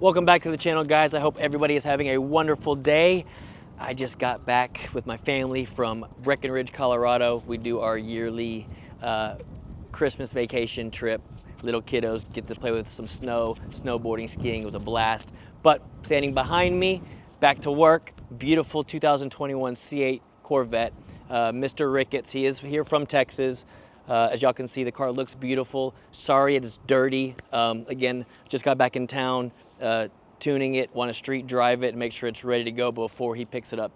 Welcome back to the channel, guys. I hope everybody is having a wonderful day. I just got back with my family from Breckenridge, Colorado. We do our yearly Christmas vacation trip. Little kiddos get to play with some snow, snowboarding, skiing. It was a blast. But standing behind me, back to work, beautiful 2021 C8 Corvette. Mr. Ricketts, he is here from Texas. As y'all can see, the car looks beautiful. Sorry it is dirty. Again, just got back in town, tuning it, want to street drive it and make sure it's ready to go before he picks it up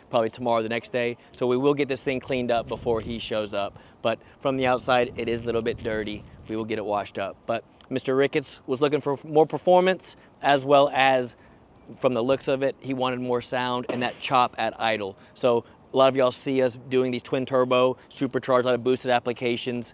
probably tomorrow or the next day. So we will get this thing cleaned up before he shows up. But from the outside, it is a little bit dirty. We will get it washed up. But Mr. Ricketts was looking for more performance, as well as from the looks of it, he wanted more sound and that chop at idle. So a lot of y'all see us doing these twin turbo, supercharged, a lot of boosted applications.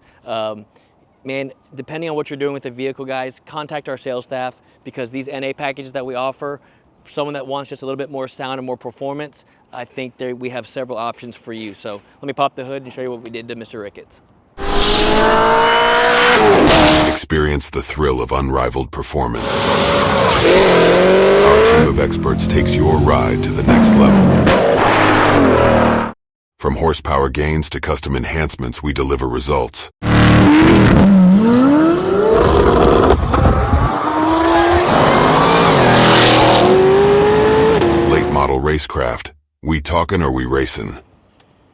Man, depending on what you're doing with the vehicle, guys, contact our sales staff, because these NA packages that we offer, for someone that wants just a little bit more sound and more performance, I think we have several options for you. So let me pop the hood and show you what we did to Mr. Ricketts. Experience the thrill of unrivaled performance. Our team of experts takes your ride to the next level. From horsepower gains to custom enhancements, we deliver results. Late Model Racecraft. We talking or we racing?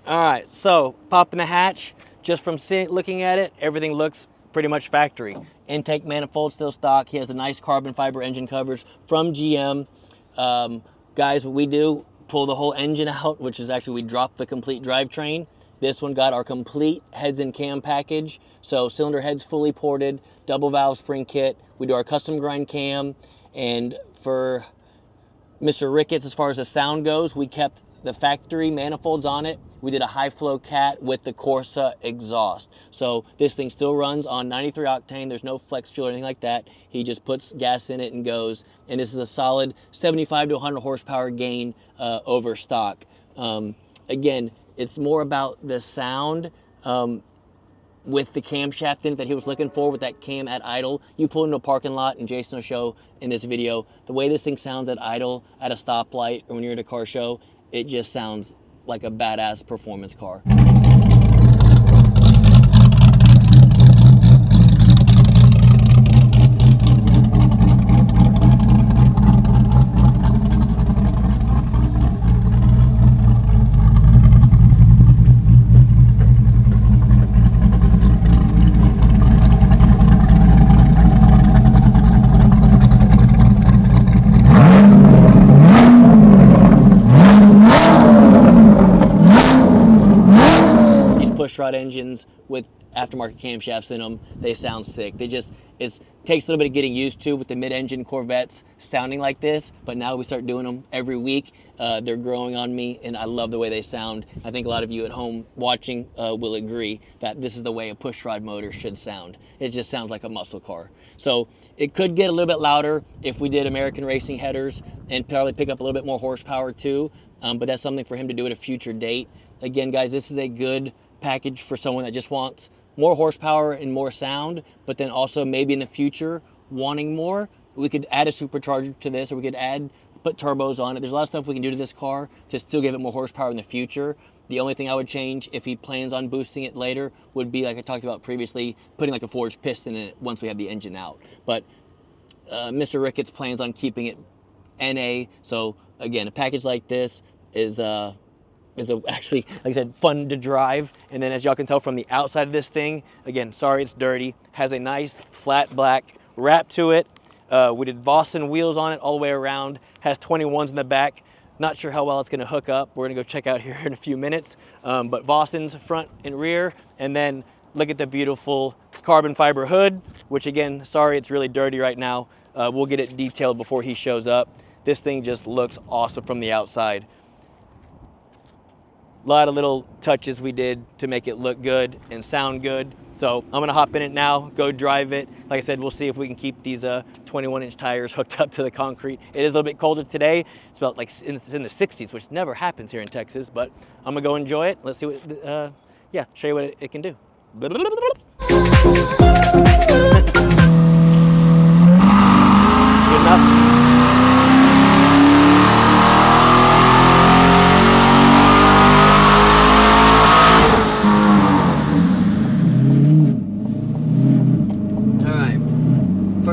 All right, so popping the hatch, just from looking at it, everything looks pretty much factory. Intake manifold still stock. He has a nice carbon fiber engine covers from GM. Guys, what we do, pull the whole engine out, which is actually, we dropped the complete drivetrain. This one got our complete heads and cam package. So cylinder heads fully ported, double valve spring kit. We do our custom grind cam. And for Mr. Ricketts, as far as the sound goes, we kept the factory manifolds on it. We did a high flow cat with the Corsa exhaust. So this thing still runs on 93 octane. There's no flex fuel or anything like that. He just puts gas in it and goes. And this is a solid 75 to 100 horsepower gain over stock. Again, it's more about the sound with the camshaft in it that he was looking for with that cam at idle. You pull into a parking lot, and Jason will show in this video, the way this thing sounds at idle, at a stoplight, or when you're at a car show, it just sounds like a badass performance car. Pushrod engines with aftermarket camshafts in them, they sound sick. It takes a little bit of getting used to with the mid-engine Corvettes sounding like this, but now we start doing them every week. They're growing on me, and I love the way they sound. I think a lot of you at home watching will agree that this is the way a pushrod motor should sound. It just sounds like a muscle car. So it could get a little bit louder if we did American racing headers and probably pick up a little bit more horsepower too, but that's something for him to do at a future date. Again, guys, this is a good package for someone that just wants more horsepower and more sound, but then also maybe in the future wanting more. We could add a supercharger to this, or we could put turbos on it. There's a lot of stuff we can do to this car to still give it more horsepower in the future. The only thing I would change if he plans on boosting it later would be, like I talked about previously, putting like a forged piston in it once we have the engine out. But Mr. Ricketts plans on keeping it NA. So again, a package like this is actually, like I said, fun to drive. And then as y'all can tell from the outside of this thing, again, sorry it's dirty, has a nice flat black wrap to it. We did Vossen wheels on it all the way around, has 21s in the back. Not sure how well it's gonna hook up. We're gonna go check out here in a few minutes. But Vossens front and rear, and then look at the beautiful carbon fiber hood, which again, sorry it's really dirty right now. We'll get it detailed before he shows up. This thing just looks awesome from the outside. A lot of little touches we did to make it look good and sound good. So I'm gonna hop in it now, go drive it. Like I said, we'll see if we can keep these 21-inch tires hooked up to the concrete. It is a little bit colder today. It's about like it's in the 60s, which never happens here in Texas, but I'm gonna go enjoy it. Let's see what, yeah, show you what it can do. Good enough?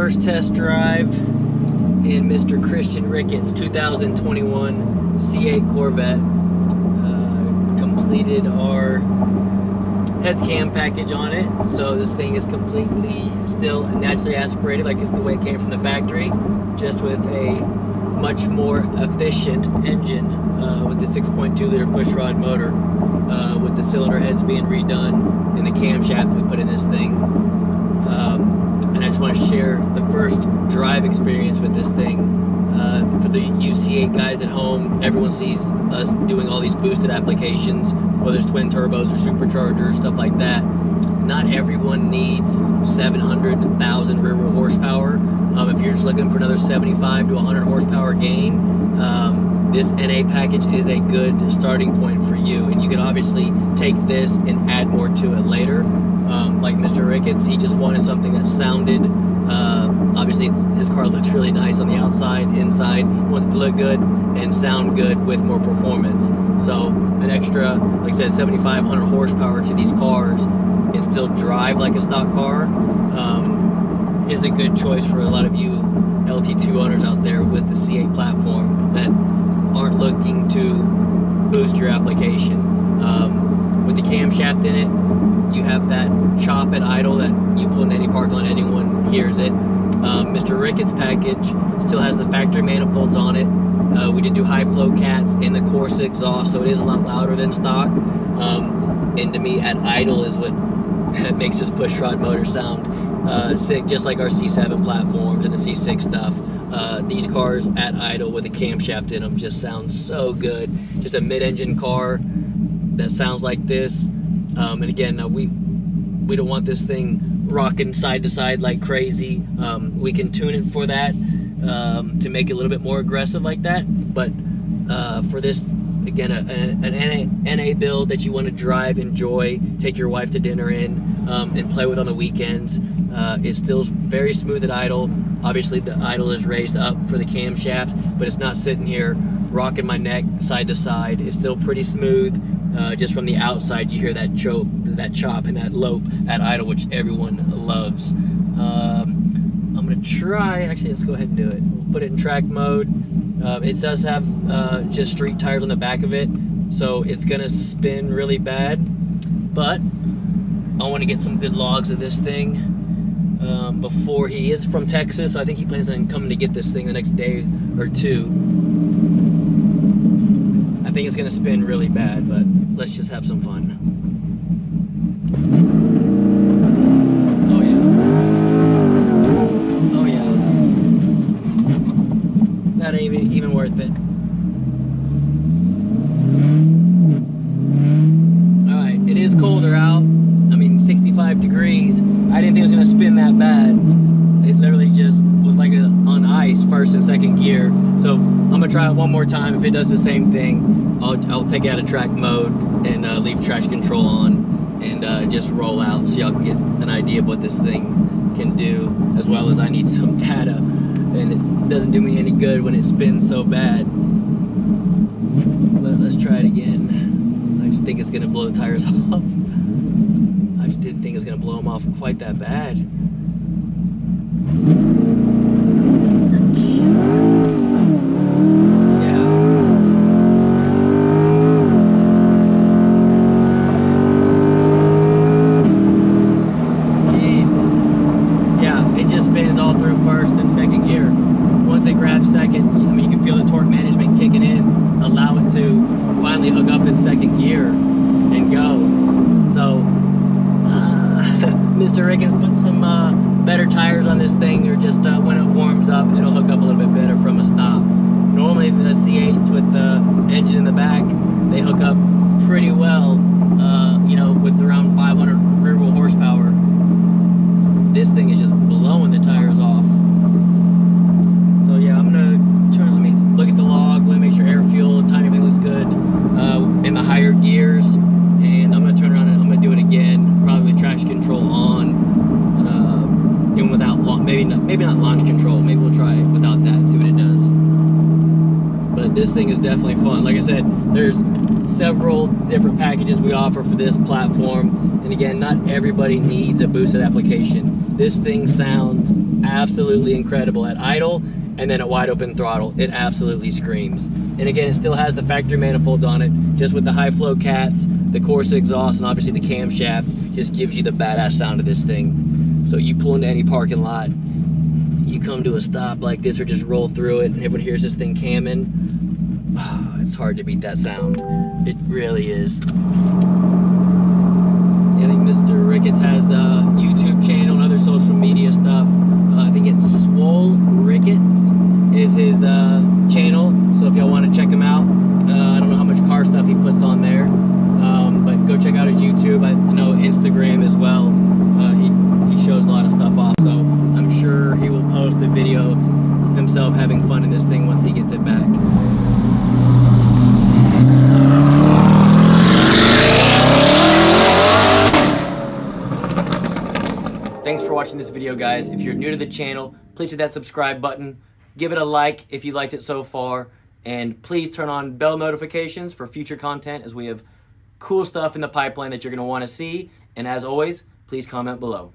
first test drive in Mr. Christian Ricketts 2021 C8 Corvette. Completed our heads cam package on it, so this thing is completely still naturally aspirated like the way it came from the factory, just with a much more efficient engine with the 6.2 liter pushrod motor, with the cylinder heads being redone and the camshaft we put in this thing. And I just want to share the first drive experience with this thing. For the UC8 guys at home, everyone sees us doing all these boosted applications, whether it's twin turbos or superchargers, stuff like that. Not everyone needs 700,000 rear wheel horsepower. If you're just looking for another 75 to 100 horsepower gain, this NA package is a good starting point for you. And you can obviously take this and add more to it later. Like Mr. Ricketts, he just wanted something that sounded, obviously his car looks really nice on the outside, inside, he wants it to look good and sound good with more performance. So an extra, like I said, 7,500 horsepower to these cars and still drive like a stock car is a good choice for a lot of you LT2 owners out there with the C8 platform that aren't looking to boost your application. With the camshaft in it, you have that chop at idle that you pull in any park lot, anyone hears it. Mr. Ricketts package still has the factory manifolds on it. We did do high flow cats in the Corsa exhaust, so it is a lot louder than stock. And to me, at idle is what makes this pushrod motor sound sick, just like our C7 platforms and the C6 stuff. These cars at idle with a camshaft in them just sound so good. Just a mid-engine car that sounds like this. And again, we don't want this thing rocking side to side like crazy. We can tune it for that, to make it a little bit more aggressive like that. But for this, again, an NA build that you want to drive, enjoy, take your wife to dinner in, and play with on the weekends, it's still very smooth at idle. Obviously the idle is raised up for the camshaft, but it's not sitting here rocking my neck side to side. It's still pretty smooth. Just from the outside, you hear that chop and that lope at idle, which everyone loves. I'm gonna try, actually, let's go ahead and do it. We'll put it in track mode. It does have just street tires on the back of it, so it's gonna spin really bad, but I want to get some good logs of this thing before he is from Texas. So I think he plans on coming to get this thing the next day or two. I think it's gonna spin really bad, but let's just have some fun. Oh yeah. Oh yeah. That ain't even worth it. Alright, it is colder out. I mean, 65 degrees. I didn't think it was gonna spin that bad. It literally just was like on ice, first and second gear. So I'm gonna try it one more time. If it does the same thing, I'll take it out of track mode and leave traction control on and just roll out so y'all can get an idea of what this thing can do, as well as I need some data, and it doesn't do me any good when it spins so bad. But let's try it again. I just think it's gonna blow the tires off. I just didn't think it was gonna blow them off quite that bad. Spins all through first and second gear. Once it grabs second, I mean, you can feel the torque management kicking in, allow it to finally hook up in second gear and go. So Mr. Ricketts put some better tires on this thing, or just when it warms up, it'll hook up a little bit better from a stop. Normally the C8s with the engine in the back, they hook up pretty well, you know, with around 500 rear wheel horsepower. This thing is just blowing the tires off. So yeah, I'm gonna let me look at the log, let me make sure air, fuel, timing looks good in the higher gears, and I'm gonna turn around and I'm gonna do it again, probably with traction control on, even without maybe not launch control. Maybe we'll try it without that and see what it does. But this thing is definitely fun. Like I said, there's several different packages we offer for this platform, and again, not everybody needs a boosted application. This thing sounds absolutely incredible at idle, and then at wide open throttle, it absolutely screams. And again, it still has the factory manifolds on it, just with the high flow cats, the Corsa exhaust, and obviously the camshaft just gives you the badass sound of this thing. So you pull into any parking lot, you come to a stop like this or just roll through it, and everyone hears this thing camming. Oh, it's hard to beat that sound. It really is. I think Mr. Ricketts has a YouTube channel and other social media stuff. I think it's Swole Ricketts is his channel. So if y'all want to check him out, I don't know how much car stuff he puts on there, but go check out his YouTube. I know Instagram as well. He shows a lot of stuff off. So I'm sure he will post a video of himself having fun in this thing once he gets it back. Thanks for watching this video, guys. If you're new to the channel, please hit that subscribe button. Give it a like if you liked it so far. And please turn on bell notifications for future content, as we have cool stuff in the pipeline that you're going to want to see. And as always, please comment below.